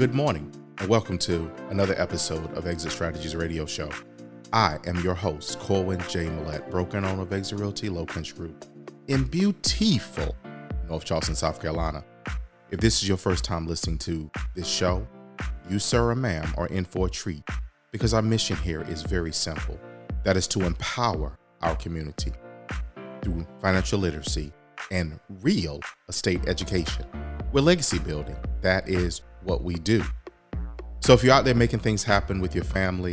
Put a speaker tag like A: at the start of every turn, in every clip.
A: Good morning, and welcome to another episode of Exit Strategies Radio Show. I am your host, Corwin J. Millett, broker and owner of Exit Realty Low Country Group in beautiful North Charleston, South Carolina. If this is your first time listening to this show, you, sir or ma'am, are in for a treat because our mission here is very simple. That is to empower our community through financial literacy and real estate education. We're legacy building. That is what we do. So if you're out there making things happen with your family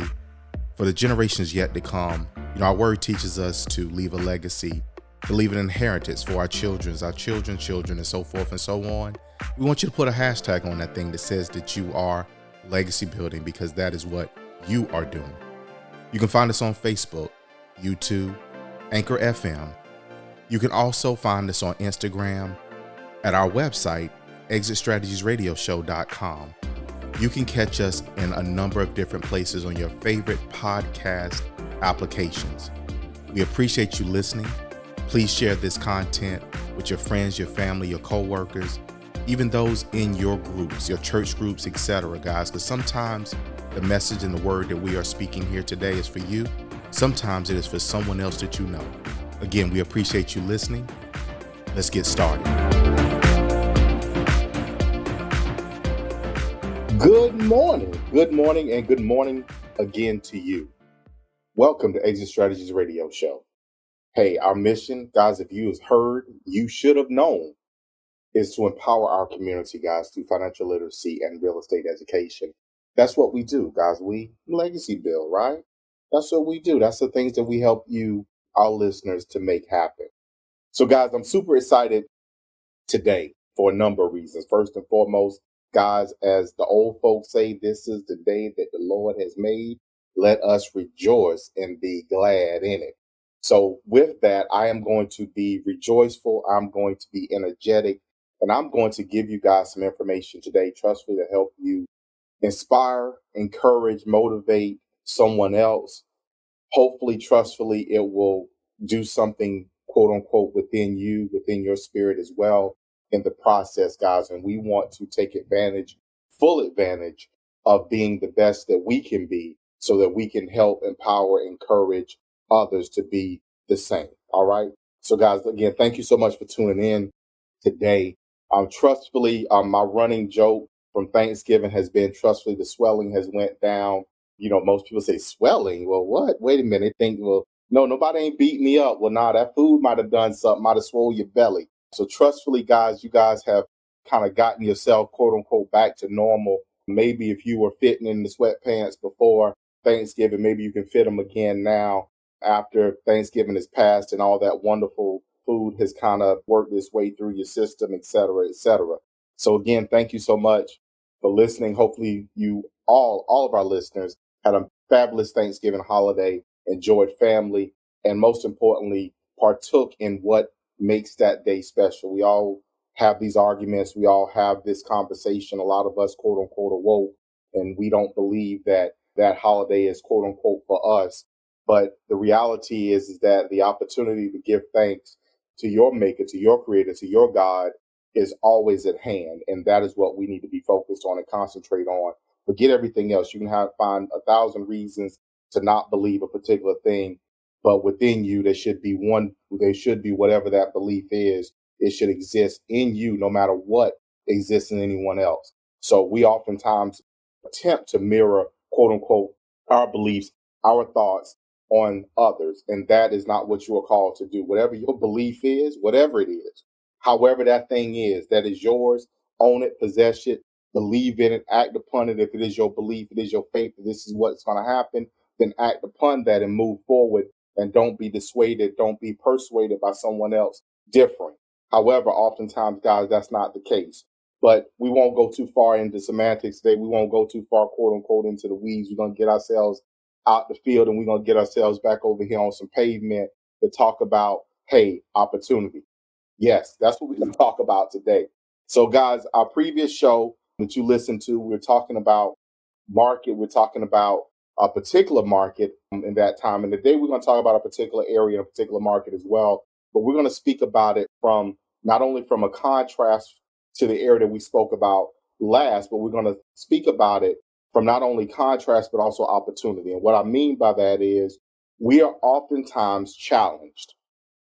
A: for the generations yet to come, our word teaches us to leave a legacy, to leave an inheritance for our children, and so forth and so on. We want you to put a hashtag on that thing that says that you are legacy building, because that is what you are doing. You can find us on Facebook, YouTube, Anchor FM. You can also find us on Instagram at our website, exitstrategiesradioshow.com. You can catch us in a number of different places on your favorite podcast applications. We appreciate you listening. Please share this content with your friends, your family, your coworkers, even those in your groups, your church groups, etc., guys, because sometimes the message and the word that we are speaking here today is for you. Sometimes it is for someone else that you know. Again, we appreciate you listening. Let's get started. Good morning, and good morning again to you. Welcome to Exit Strategies Radio Show. Hey, our mission, guys, if you have heard, you should have known, is to empower our community, guys, through financial literacy and real estate education. That's what we do, guys. We legacy build, right? That's what we do. That's the things that we help you, our listeners, to make happen. So, guys, I'm super excited today for a number of reasons. First and foremost, guys, as the old folks say, this is the day that the Lord has made. Let us rejoice and be glad in it. So with that, I am going to be rejoiceful. I'm going to be energetic, and I'm going to give you guys some information today, trustfully, to help you inspire, encourage, motivate someone else. Hopefully, trustfully, it will do something, quote unquote, within you, within your spirit as well in the process, guys. And we want to take advantage, full advantage of being the best that we can be so that we can help, empower, encourage others to be the same. All right. So, guys, again, thank you so much for tuning in today. Trustfully, my running joke from Thanksgiving has been, trustfully, the swelling has went down. Most people say swelling. Well, what? Wait a minute. They think, well, no, nobody ain't beat me up. Well, nah, that food might have done something, might have swole your belly. So trustfully, guys, you guys have kind of gotten yourself, quote unquote, back to normal. Maybe if you were fitting in the sweatpants before Thanksgiving, maybe you can fit them again now after Thanksgiving is passed and all that wonderful food has kind of worked its way through your system, et cetera, et cetera. So again, thank you so much for listening. Hopefully you all of our listeners had a fabulous Thanksgiving holiday, enjoyed family, and most importantly, partook in what makes that day special. We all have these arguments. We all have this conversation. A lot of us, quote unquote, are woke, and we don't believe that that holiday is, quote unquote, for us. But the reality is that the opportunity to give thanks to your maker, to your creator, to your God is always at hand. And that is what we need to be focused on and concentrate on. Forget everything else. You can find 1,000 reasons to not believe a particular thing. But within you, there should be whatever that belief is. It should exist in you no matter what exists in anyone else. So we oftentimes attempt to mirror, quote unquote, our beliefs, our thoughts on others. And that is not what you are called to do. Whatever your belief is, whatever it is, however that thing is, that is yours, own it, possess it, believe in it, act upon it. If it is your belief, it is your faith, that this is what's going to happen, then act upon that and move forward. And don't be dissuaded, don't be persuaded by someone else different. However, oftentimes, guys, that's not the case. But we won't go too far into semantics today. We won't go too far, quote unquote, into the weeds. We're going to get ourselves out the field and we're going to get ourselves back over here on some pavement to talk about, hey, opportunity. Yes, that's what we're going to talk about today. So, guys, our previous show that you listened to, we're talking about market. We're talking about a particular market in that time. And today we're going to talk about a particular area, a particular market as well. But we're going to speak about it from not only from a contrast to the area that we spoke about last, but we're going to speak about it from not only contrast, but also opportunity. And what I mean by that is we are oftentimes challenged.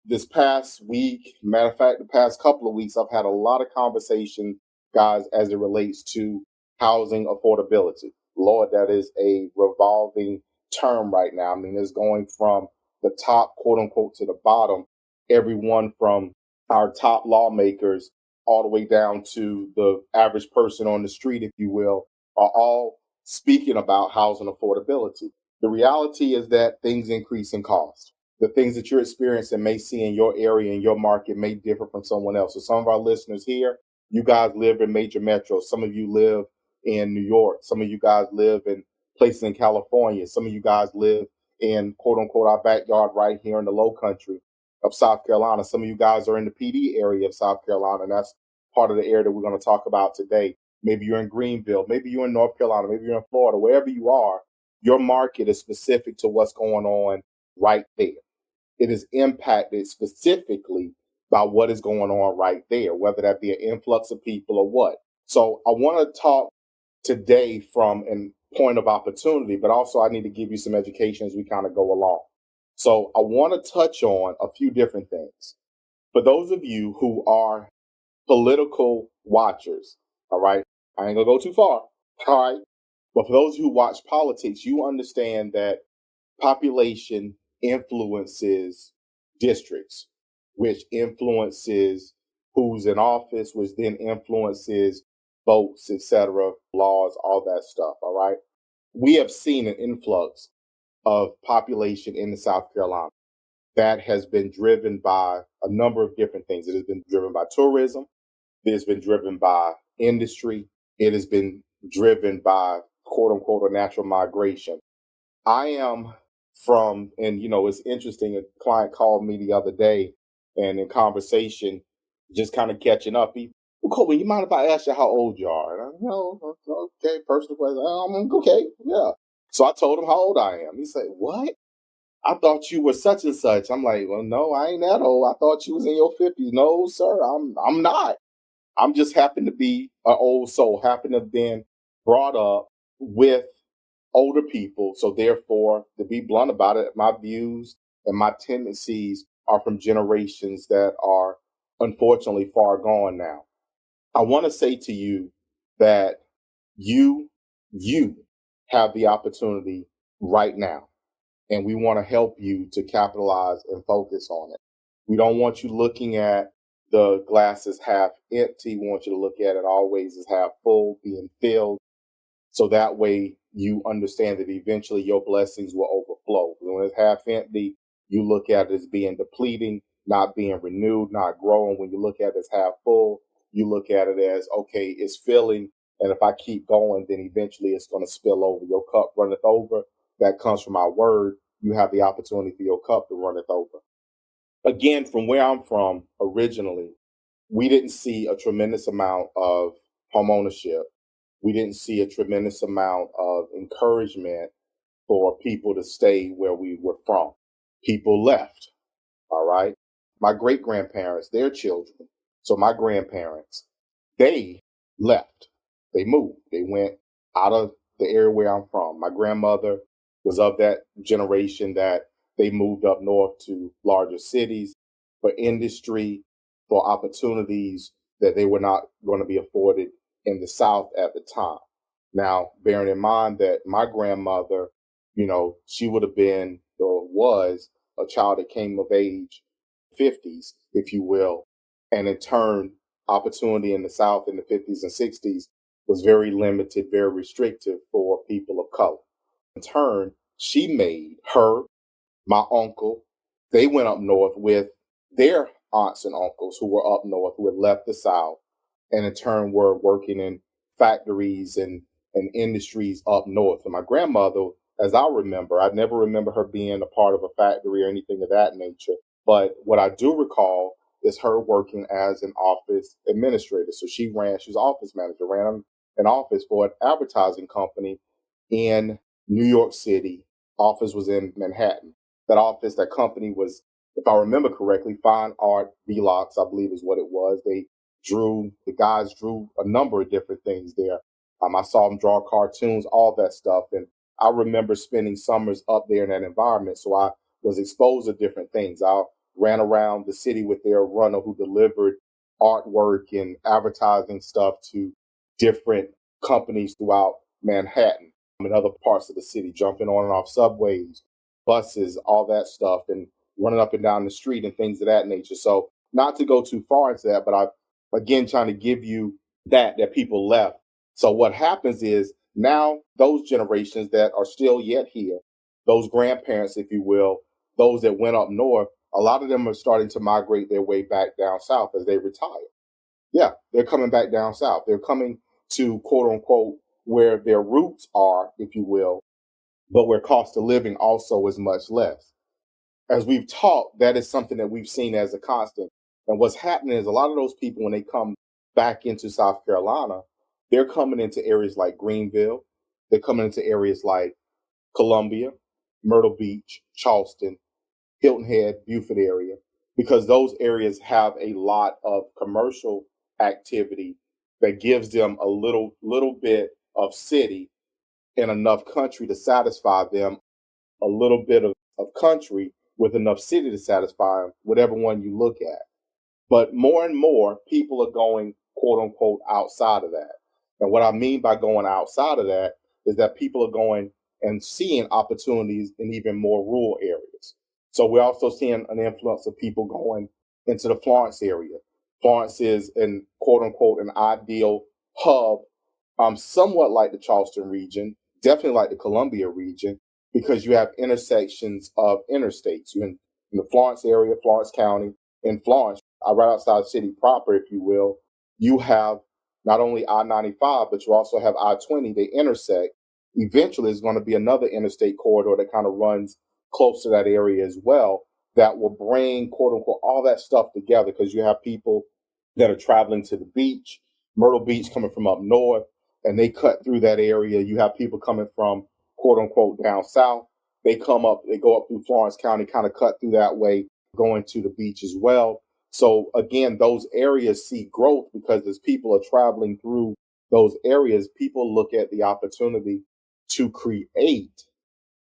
A: This past week, matter of fact, the past couple of weeks, I've had a lot of conversation, guys, as it relates to housing affordability. Lord, that is a revolving term right now. I mean, it's going from the top, quote unquote, to the bottom, everyone from our top lawmakers all the way down to the average person on the street, if you will, are all speaking about housing affordability. The reality is that things increase in cost. The things that you're experiencing may see in your area and your market may differ from someone else. So some of our listeners here, you guys live in major metros. Some of you live in New York. Some of you guys live in places in California. Some of you guys live in quote unquote our backyard right here in the low country of South Carolina. Some of you guys are in the PD area of South Carolina, and that's part of the area that we're going to talk about today. Maybe you're in Greenville, maybe you're in North Carolina, maybe you're in Florida, wherever you are, your market is specific to what's going on right there. It is impacted specifically by what is going on right there, whether that be an influx of people or what. So I want to talk today from a point of opportunity, but also I need to give you some education as we kind of go along. So I want to touch on a few different things. For those of you who are political watchers, all right, I ain't gonna go too far, all right, but for those who watch politics, you understand that population influences districts, which influences who's in office, which then influences votes, etc., laws, all that stuff. All right. We have seen an influx of population in South Carolina that has been driven by a number of different things. It has been driven by tourism, it has been driven by industry, it has been driven by quote unquote a natural migration. I am from, and it's interesting. A client called me the other day, and in conversation, just kind of catching up. Well, Colby, you mind if I ask you how old you are? And I know, okay, personal question. Okay, yeah. So I told him how old I am. He said, "What? I thought you were such and such." I'm like, "Well, no, I ain't that old. I thought you was in your 50s." No, sir, I'm not. I'm just happen to be an old soul. Happen to have been brought up with older people. So therefore, to be blunt about it, my views and my tendencies are from generations that are unfortunately far gone now. I want to say to you that you, you have the opportunity right now, and we want to help you to capitalize and focus on it. We don't want you looking at the glass as half empty. We want you to look at it always as half full, being filled, so that way you understand that eventually your blessings will overflow. When it's half empty, you look at it as being depleting, not being renewed, not growing. When you look at it as half full, you look at it as, okay, it's filling. And if I keep going, then eventually it's going to spill over. Your cup runneth over. That comes from our word. You have the opportunity for your cup to runneth over. Again, from where I'm from originally, we didn't see a tremendous amount of homeownership. We didn't see a tremendous amount of encouragement for people to stay where we were from. People left. All right. My great grandparents, their children. So my grandparents, they left. They moved. They went out of the area where I'm from. My grandmother was of that generation that they moved up north to larger cities for industry, for opportunities that they were not going to be afforded in the South at the time. Now, bearing in mind that my grandmother, she would have been or was a child that came of age 50s, if you will. And in turn, opportunity in the South in the 50s and 60s was very limited, very restrictive for people of color. In turn, she made my uncle, they went up north with their aunts and uncles who were up north, who had left the South, and in turn were working in factories and industries up north. And my grandmother, as I remember, I never remember her being a part of a factory or anything of that nature. But what I do recall is her working as an office administrator. So she was an office manager, ran an office for an advertising company in New York City. Office was in Manhattan. That company was, if I remember correctly, Fine Art Vlogs, I believe is what it was. They the guys drew a number of different things there. I saw them draw cartoons, all that stuff. And I remember spending summers up there in that environment. So I was exposed to different things. I ran around the city with their runner who delivered artwork and advertising stuff to different companies throughout Manhattan and other parts of the city, jumping on and off subways, buses, all that stuff, and running up and down the street and things of that nature. So not to go too far into that, but I again trying to give you that people left. So what happens is now those generations that are still yet here, those grandparents, if you will, those that went up north, a lot of them are starting to migrate their way back down south as they retire. Yeah, they're coming back down south. They're coming to quote unquote where their roots are, if you will, but where cost of living also is much less. As we've talked, that is something that we've seen as a constant. And what's happening is a lot of those people, when they come back into South Carolina, they're coming into areas like Greenville. They're coming into areas like Columbia, Myrtle Beach, Charleston, Hilton Head, Beaufort area, because those areas have a lot of commercial activity that gives them a little bit of city and enough country to satisfy them, a little bit of country with enough city to satisfy them, whatever one you look at. But more and more people are going, quote unquote, outside of that. And what I mean by going outside of that is that people are going and seeing opportunities in even more rural areas. So we're also seeing an influence of people going into the Florence area. Florence is an quote unquote an ideal hub, somewhat like the Charleston region, definitely like the Columbia region, because you have intersections of interstates. You're in the Florence area, Florence County, in Florence, right outside the city proper, if you will, you have not only I-95, but you also have I-20. They intersect. Eventually, there's going to be another interstate corridor that kind of runs close to that area as well that will bring, quote unquote, all that stuff together because you have people that are traveling to the beach, Myrtle Beach coming from up north, and they cut through that area. You have people coming from, quote unquote, down south. They come up, they go up through Florence County, kind of cut through that way, going to the beach as well. So again, those areas see growth because as people are traveling through those areas, people look at the opportunity to create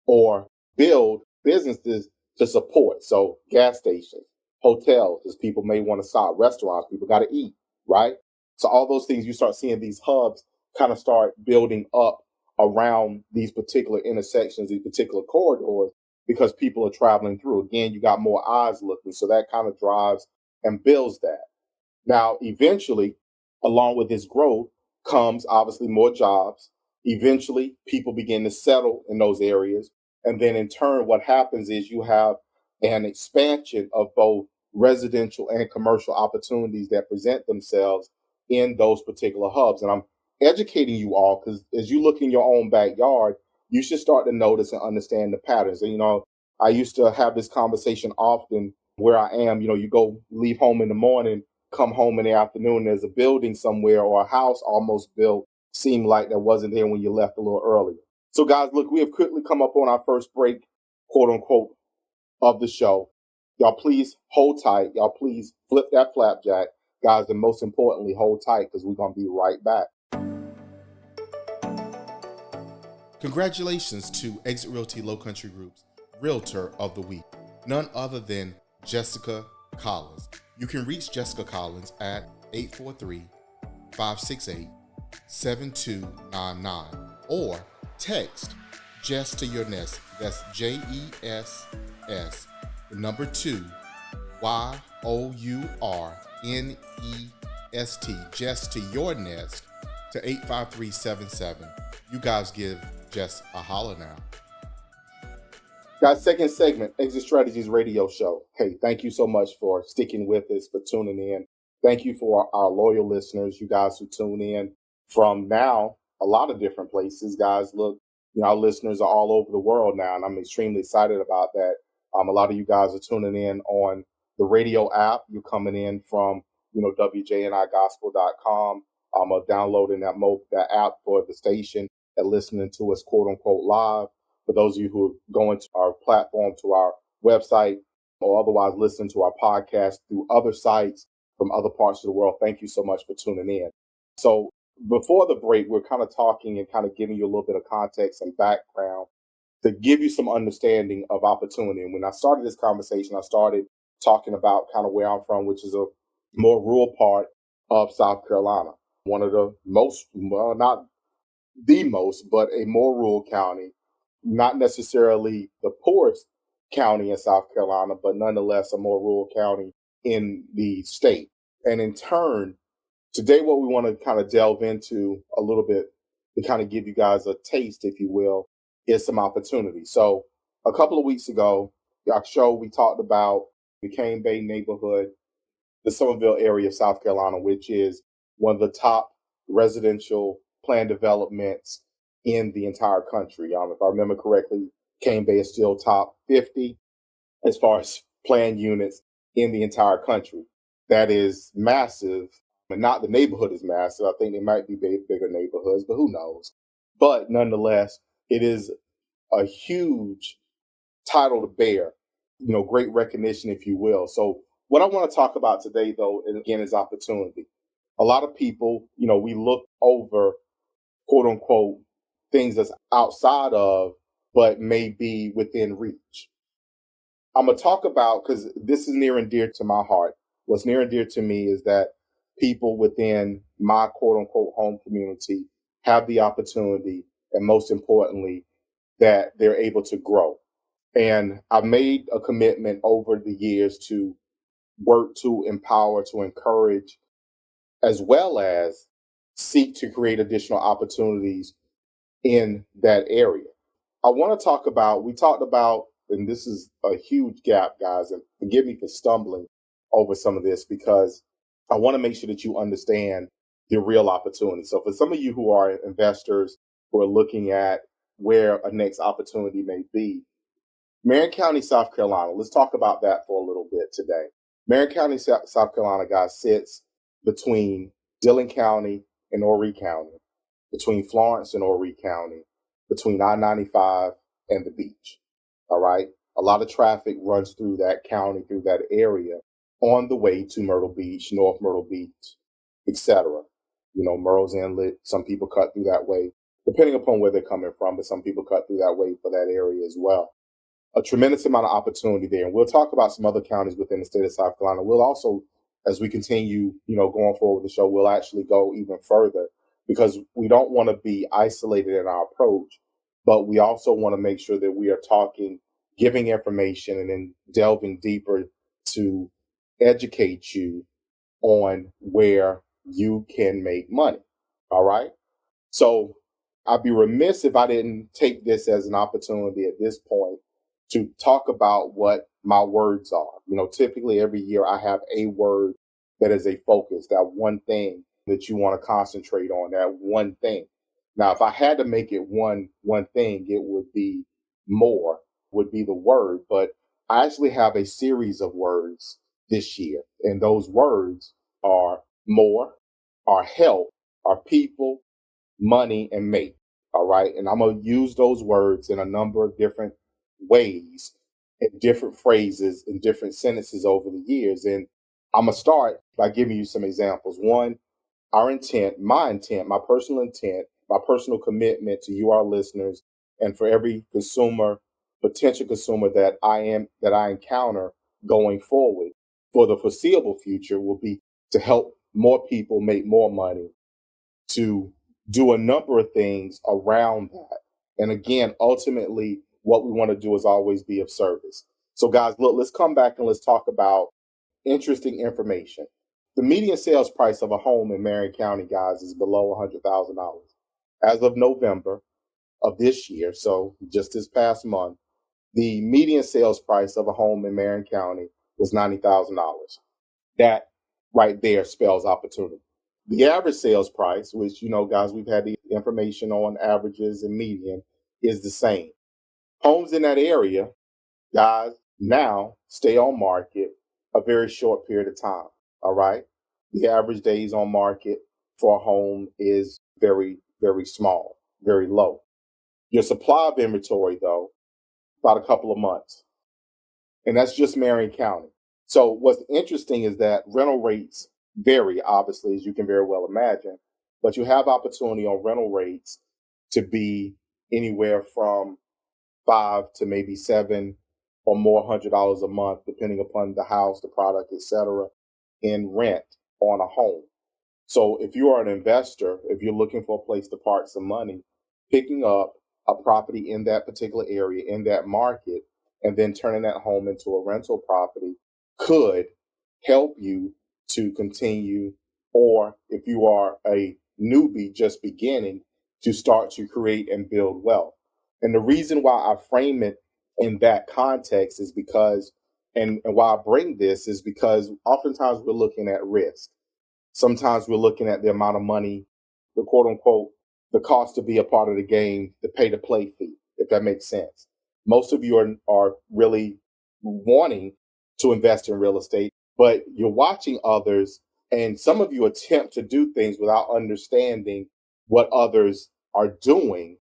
A: or build businesses to support. So gas stations, hotels, as people may want to start, restaurants, people got to eat, right? So all those things, you start seeing these hubs kind of start building up around these particular intersections, these particular corridors, because people are traveling through. Again, you got more eyes looking. So that kind of drives and builds that. Now, eventually, along with this growth comes obviously more jobs. Eventually, people begin to settle in those areas. And then in turn, what happens is you have an expansion of both residential and commercial opportunities that present themselves in those particular hubs. And I'm educating you all because as you look in your own backyard, you should start to notice and understand the patterns. And, I used to have this conversation often where I am, you go leave home in the morning, come home in the afternoon, there's a building somewhere or a house almost built, seemed like that wasn't there when you left a little earlier. So guys, look, we have quickly come up on our first break, quote unquote, of the show. Y'all please hold tight. Y'all please flip that flapjack. Guys, and most importantly, hold tight because we're going to be right back. Congratulations to Exit Realty Low Country Group's Realtor of the Week, none other than Jessica Collins. You can reach Jessica Collins at 843-568-7299 or text Jess to your nest. That's JESS, the number 2, YOURNEST, Jess to your nest, to 85377. You guys give Jess a holler now. Guys, second segment, Exit Strategies Radio Show. Hey, thank you so much for sticking with us, for tuning in. Thank you for our loyal listeners, you guys who tune in from now a lot of different places. Guys, look, our listeners are all over the world now, and I'm extremely excited about that. A lot of you guys are tuning in on the radio app. You're coming in from, WJNIgospel.com. Downloading that app for the station and listening to us, quote unquote, live. For those of you who are going to our platform, to our website, or otherwise listen to our podcast through other sites, from other parts of the world. Thank you so much for tuning in. So, before the break, we're kind of talking and kind of giving you a little bit of context and background to give you some understanding of opportunity. And when I started this conversation, I started talking about kind of where I'm from, which is a more rural part of South Carolina, one of the most, well, not the most, but a more rural county, not necessarily the poorest county in South Carolina, but nonetheless a more rural county in the state. And in turn, today, what we want to kind of delve into a little bit to kind of give you guys a taste, if you will, is some opportunity. So, a couple of weeks ago, our show, we talked about the Cane Bay neighborhood, the Somerville area of South Carolina, which is one of the top residential plan developments in the entire country. If I remember correctly, Cane Bay is still top 50 as far as planned units in the entire country. That is massive. And not the neighborhood is massive. I think it might be bigger neighborhoods, but who knows? But nonetheless, it is a huge title to bear, great recognition, if you will. So, what I want to talk about today, though, and again, is opportunity. A lot of people, we look over, quote unquote, things that's outside of, but may be within reach. I'm going to talk about, because this is near and dear to my heart. What's near and dear to me is that people within my quote unquote home community have the opportunity, and most importantly, that they're able to grow. And I've made a commitment over the years to work to empower, to encourage, as well as seek to create additional opportunities in that area. I want to talk about, we talked about, and this is a huge gap, guys, and forgive me for stumbling over some of this because I want to make sure that you understand the real opportunity. So for some of you who are investors who are looking at where a next opportunity may be, Marion County, South Carolina, let's talk about that for a little bit today. Marion County, South Carolina, guys, sits between Dillon County and Horry County, between Florence and Horry County, between I-95 and the beach. All right. A lot of traffic runs through that county, through that area on the way to Myrtle Beach, North Myrtle Beach, etc. Murrells Inlet, some people cut through that way, depending upon where they're coming from, but some people cut through that way for that area as well. A tremendous amount of opportunity there. And we'll talk about some other counties within the state of South Carolina. We'll also, as we continue, going forward with the show, we'll actually go even further because we don't want to be isolated in our approach, but we also want to make sure that we are talking, giving information, and then delving deeper to educate you on where you can make money. All right. So I'd be remiss if I didn't take this as an opportunity at this point to talk about what my words are. Typically every year I have a word that is a focus, that one thing that you want to concentrate on, that one thing. Now, if I had to make it one thing, it would be more, would be the word. But I actually have a series of words this year. And those words are more, are help, are people, money, and make. All right. And I'm going to use those words in a number of different ways, in different phrases, in different sentences over the years. And I'm going to start by giving you some examples. One, our intent, my personal intent, my personal commitment to you, our listeners, and for every consumer, potential consumer that I encounter going forward for the foreseeable future will be to help more people make more money, to do a number of things around that. And again, ultimately, what we want to do is always be of service. So, guys, look, let's come back and let's talk about interesting information. The median sales price of a home in Marion County, guys, is below $100,000. As of November of this year, so just this past month, the median sales price of a home in Marion County was $90,000. That right there spells opportunity. The average sales price, which, guys, we've had the information on averages and median, is the same. Homes in that area, guys, now stay on market a very short period of time. All right. The average days on market for a home is very, very small, very low. Your supply of inventory, though, about a couple of months. And that's just Marion County. So what's interesting is that rental rates vary, obviously, as you can very well imagine. But you have opportunity on rental rates to be anywhere from five to maybe seven or more $100 a month, depending upon the house, the product, etc., in rent on a home. So if you are an investor, if you're looking for a place to park some money, picking up a property in that particular area, in that market, and then turning that home into a rental property could help you to continue, or if you are a newbie just beginning, to start to create and build wealth. And the reason why I frame it in that context is because, and why I bring this is because oftentimes we're looking at risk. Sometimes we're looking at the amount of money, the quote unquote, the cost to be a part of the game, the pay to play fee, if that makes sense. Most of you are really wanting to invest in real estate, but you're watching others, and some of you attempt to do things without understanding what others are doing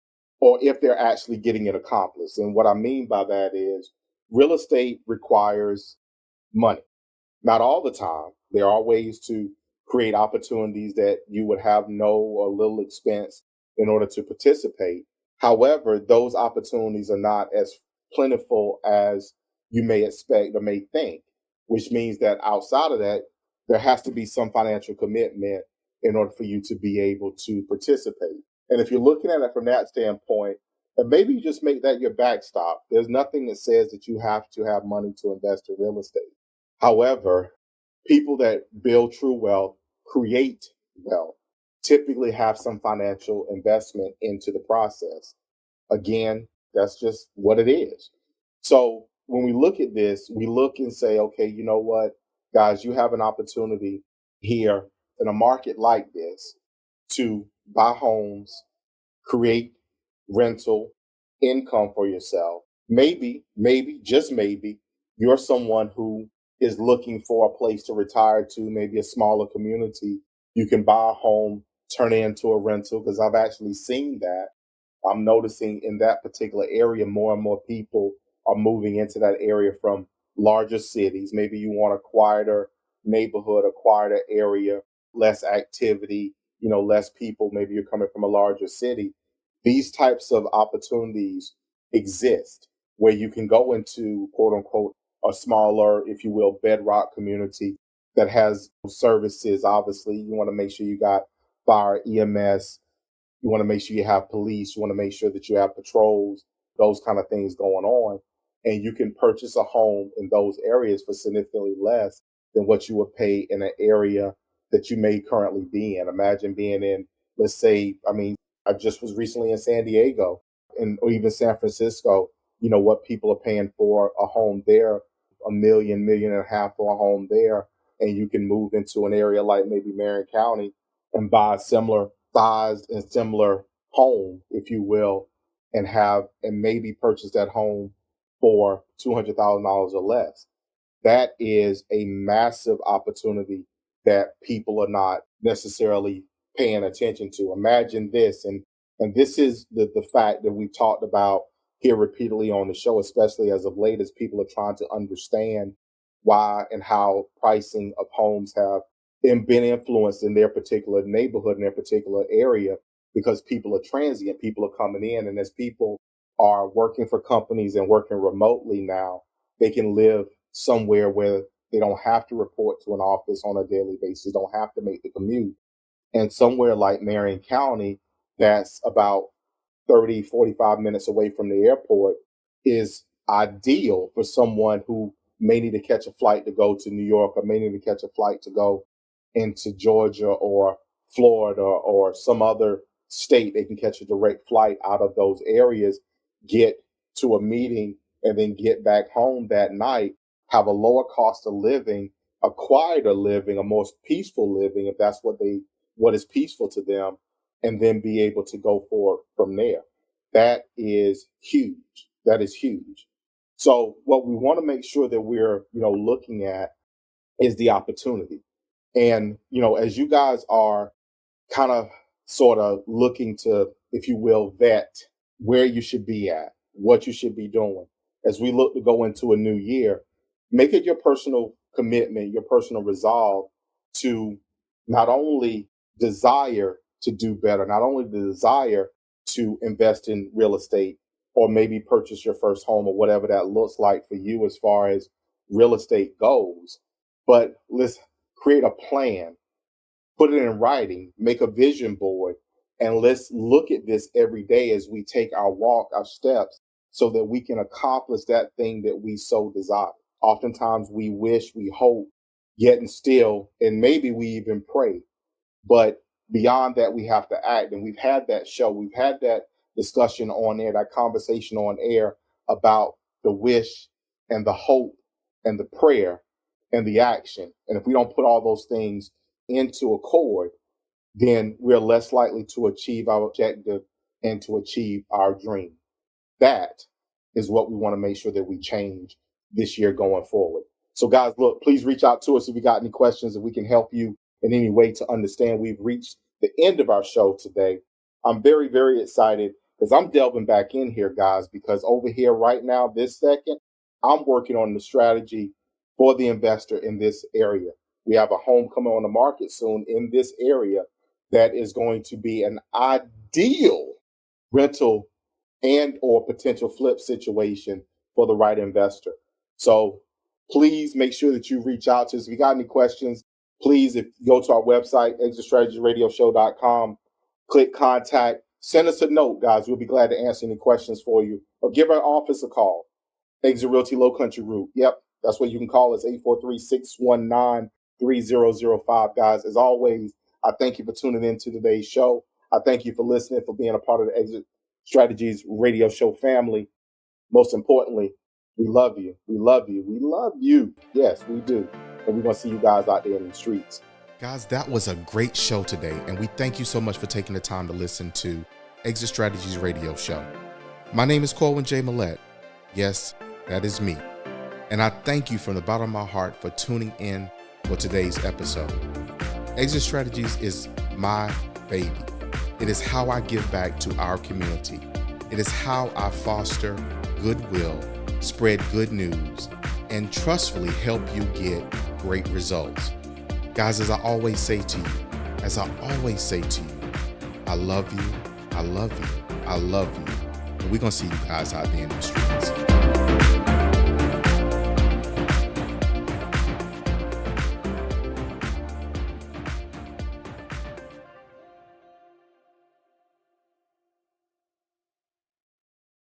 A: or if they're actually getting it accomplished. And what I mean by that is real estate requires money. Not all the time. There are ways to create opportunities that you would have no or little expense in order to participate. However, those opportunities are not as plentiful as you may expect or may think, which means that outside of that, there has to be some financial commitment in order for you to be able to participate. And if you're looking at it from that standpoint, and maybe you just make that your backstop. There's nothing that says that you have to have money to invest in real estate. However, people that build true wealth, create wealth, typically have some financial investment into the process. Again, that's just what it is. So when we look at this, we look and say, okay, you know what, guys, you have an opportunity here in a market like this to buy homes, create rental income for yourself. Maybe, just maybe, you're someone who is looking for a place to retire to, maybe a smaller community. You can buy a home, turn it into a rental, because I've actually seen that. I'm noticing in that particular area, more and more people are moving into that area from larger cities. Maybe you want a quieter neighborhood, a quieter area, less activity, less people. Maybe you're coming from a larger city. These types of opportunities exist where you can go into quote unquote a smaller, if you will, bedrock community that has services. Obviously, you want to make sure you got fire, EMS, you want to make sure you have police. You want to make sure that you have patrols, those kind of things going on. And you can purchase a home in those areas for significantly less than what you would pay in an area that you may currently be in. Imagine being in, let's say, I mean, I just was recently in San Diego and or even San Francisco, what people are paying for a home there, a million, million and a half for a home there. And you can move into an area like maybe Marion County and buy a similar sized and similar home, if you will, and maybe purchase that home for $200,000 or less. That is a massive opportunity that people are not necessarily paying attention to. Imagine this, and this is the fact that we've talked about here repeatedly on the show, especially as of late, as people are trying to understand why and how pricing of homes have been influenced in their particular neighborhood, in their particular area, because people are transient, people are coming in, and as people are working for companies and working remotely now, they can live somewhere where they don't have to report to an office on a daily basis, don't have to make the commute. And somewhere like Marion County, that's about 30, 45 minutes away from the airport, is ideal for someone who may need to catch a flight to go to New York or may need to catch a flight to go into Georgia or Florida or some other state. They can catch a direct flight out of those areas, get to a meeting, and then get back home that night, have a lower cost of living, a quieter living, a more peaceful living, if that's what is peaceful to them, and then be able to go forward from there. That is huge. That is huge. So what we want to make sure that we're, looking at is the opportunity. And, as you guys are kind of sort of looking to, if you will, vet where you should be at, what you should be doing, as we look to go into a new year, make it your personal commitment, your personal resolve to not only desire to do better, not only the desire to invest in real estate or maybe purchase your first home or whatever that looks like for you as far as real estate goes, but let's create a plan, put it in writing, make a vision board, and let's look at this every day as we take our walk, our steps, so that we can accomplish that thing that we so desire. Oftentimes we wish, we hope, yet and still, and maybe we even pray. But beyond that, we have to act. And we've had that show, we've had that discussion on air, that conversation on air about the wish and the hope and the prayer and the action. And if we don't put all those things into accord, then we're less likely to achieve our objective and to achieve our dream. That is what we want to make sure that we change this year going forward. So, guys, look, please reach out to us if you got any questions, if we can help you in any way to understand. We've reached the end of our show today. I'm very, very excited because I'm delving back in here, guys, because over here right now, this second, I'm working on the strategy for the investor in this area. We have a home coming on the market soon in this area that is going to be an ideal rental and or potential flip situation for the right investor. So please make sure that you reach out to us. If you got any questions, please, if you go to our website, exitstrategyradioshow.com, click contact, send us a note, guys. We'll be glad to answer any questions for you, or give our office a call. Exit Realty Low Country Route. Yep, that's what you can call us, 843-619-3005. Guys, as always, I thank you for tuning in to today's show. I thank you for listening, for being a part of the Exit Strategies radio show family. Most importantly, we love you. We love you. We love you. Yes, we do. And we're going to see you guys out there in the streets.
B: Guys, that was a great show today, and we thank you so much for taking the time to listen to Exit Strategies radio show. My name is Corwin J. Millett. Yes, that is me. And I thank you from the bottom of my heart for tuning in for today's episode. Exit Strategies is my baby. It is how I give back to our community. It is how I foster goodwill, spread good news, and trustfully help you get great results. Guys, as I always say to you, I love you, I love you, I love you. And we're going to see you guys out there in the streets.